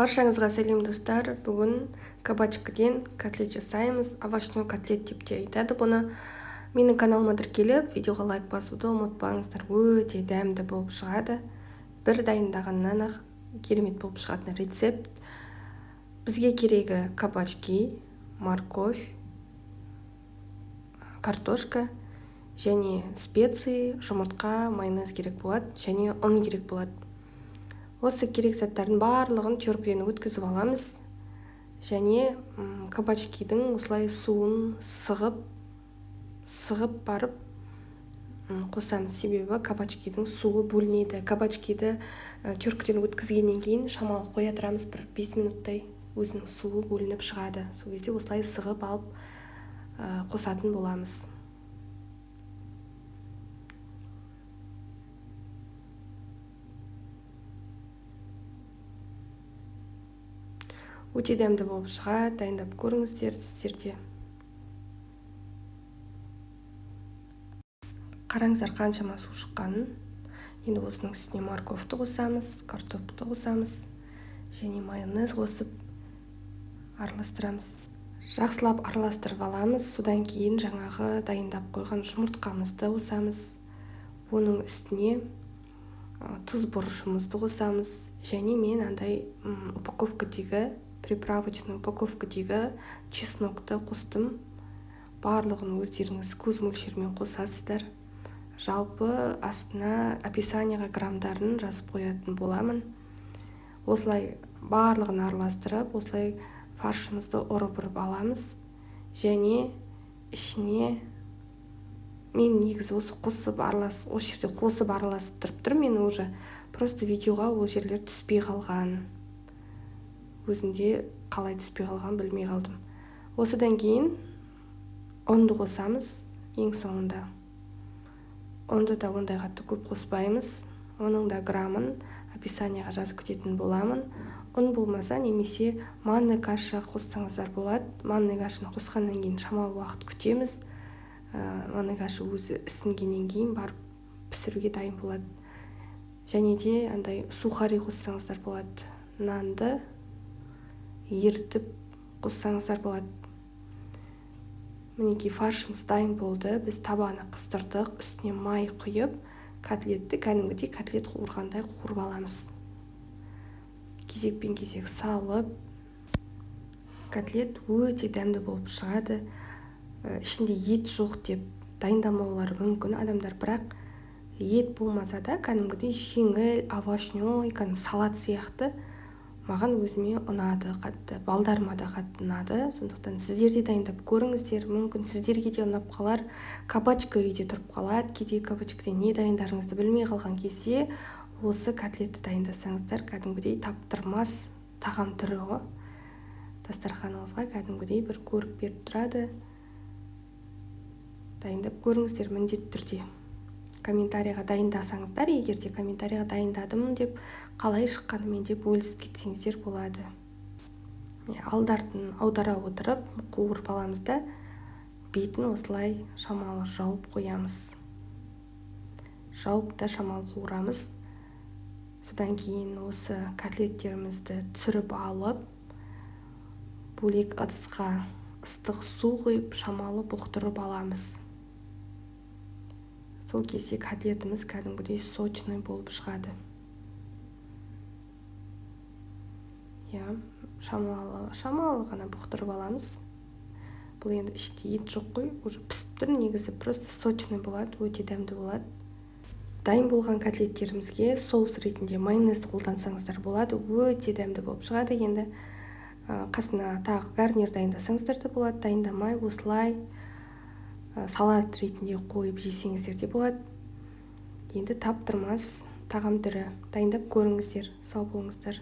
Баршаңызға сәлем достар. Бүгін кабачкіден котлет жасаймыз. Овощной котлет деп те айтады бұны. Менің каналыма тіркеліп, видеоға лайк басуды ұмытпаңыздар. Өте дәмді болып шығады. Бір дайындағаннан ақ керемет болып шығатын рецепт. Бізге керегі кабачки, морковь, картошка және специи, жұмыртқа, майонез керек болады, және ұн керек болады. Осы керек заттардың барлығын теркіден өткізіп аламыз. Және кабачкидің осылай суын сығып барып қосамыз. Себебі кабачкидің суы бөлінеді. Кабачкиді теркіден өткізгеннен кейін шамалы қоя тұрамыз, бір 5 минуттай өзінің суы бөлініп шығады. Сол кезде осылай сығып алып қосатын боламыз. Өте дәмді болып шығады, дайындап көріңіздер сіздерде. Қараңыздар қаншама су шыққанын. Енді осының үстіне морковьті қосамыз, картопты қосамыз, және майонез қосып араластырамыз. Жақсылап араластырып аламыз. Содан кейін жаңағы дайындап қойған жұмыртқамызды қосамыз. Оның үстіне тұз бұрышымызды қосамыз. Және мен андай приправочный упаковкадегі чеснокты қостым. Барлығын өздеріңіз көз мөлшермен қосасыздар. Жалпы астына описанияға граммдарын жазып қоятын боламын. Осылай барлығын араластырып, осылай фаршымызды ұрып аламыз. Және ішіне мен негізі осы жерде қосып араластырып тұр. Мен уже просто видеоға ол жерлер түспей қалған. Өзінде қалай түспей қалған білмей қалдым. Осыдан кейін ұнды қосамыз ең соңында. Ұнды да ондай қатты көп қоспаймыз. Оның да граммын описанияға жазып кететін боламын. Ұн болмаса немесе манный каша қоссаңыздар болады. Манный кашаны қосқаннан кейін шамалы уақыт күтеміз. Манный каша өзі ісінгеннен кейін барып пісіруге дайын болады. Және де андай сухари қоссаңыздар болады. Нанды ертіп қоссаңыздар болады. Мінекей фаршымыз дайын болды. Біз табаны қыздырдық, үстіне май құйып, котлетті кәдімгідей котлет қуырғандай қуырып аламыз. Кезекпен кезек салып, котлет өте дәмді болып шығады. Ішінде ет жоқ деп дайындамаулары мүмкін адамдар, бірақ ет болмаса да кәдімгідей жеңіл, овощной, салат сияқты маған өзіме ұнады қатты, балдарыма да қатты ұнады. Сондықтан сіздерде дайындап көріңіздер. Мүмкін сіздерге де ұнап қалар. Кабачка үйде тұрып қалады. Кейде кабачкіден не дайындарыңызды білмей қалған кезде осы котлетті дайындасаңыздар, кәдімгідей таптырмас тағам түрі ғой. Дастарханыңызға кәдімгідей бір көрік беріп тұрады. Дайындап көріңіздер міндетті түрде. Комментарияға дайындасаңыздар, егер де комментарияға дайындадым деп, қалай шыққанымен деп бөлісіп кетсеңіздер болады. Алдарын аудара отырып, қуырып аламыз да, бетін осылай шамалы жауып қоямыз. Жауып та шамалы қуырамыз. Содан кейін осы котлеттерімізді түсіріп алып, бөлек ыдысқа ыстық су құйып, шамалы бұқтырып аламыз. Сол кезде котлетіміз кәдімгідей сочный болып шығады. Шамалы ғана бұқтырып аламыз. Бұл енді іште ет жоқ қой, уже пісіп тұр, негізі просто сочный болады, өте дәмді болады. Дайын болған котлеттерімізге соус ретінде майонезді қолдансаңыздар болады, өте дәмді болып шығады. Енді қасына тағы гарнир дайындасаңыздар да болады, дайындамай осылай салат ретінде қойып жесеңіздер де болады. Енді таптырмас тағам түрі. Дайындап көріңіздер. Сау болыңыздар.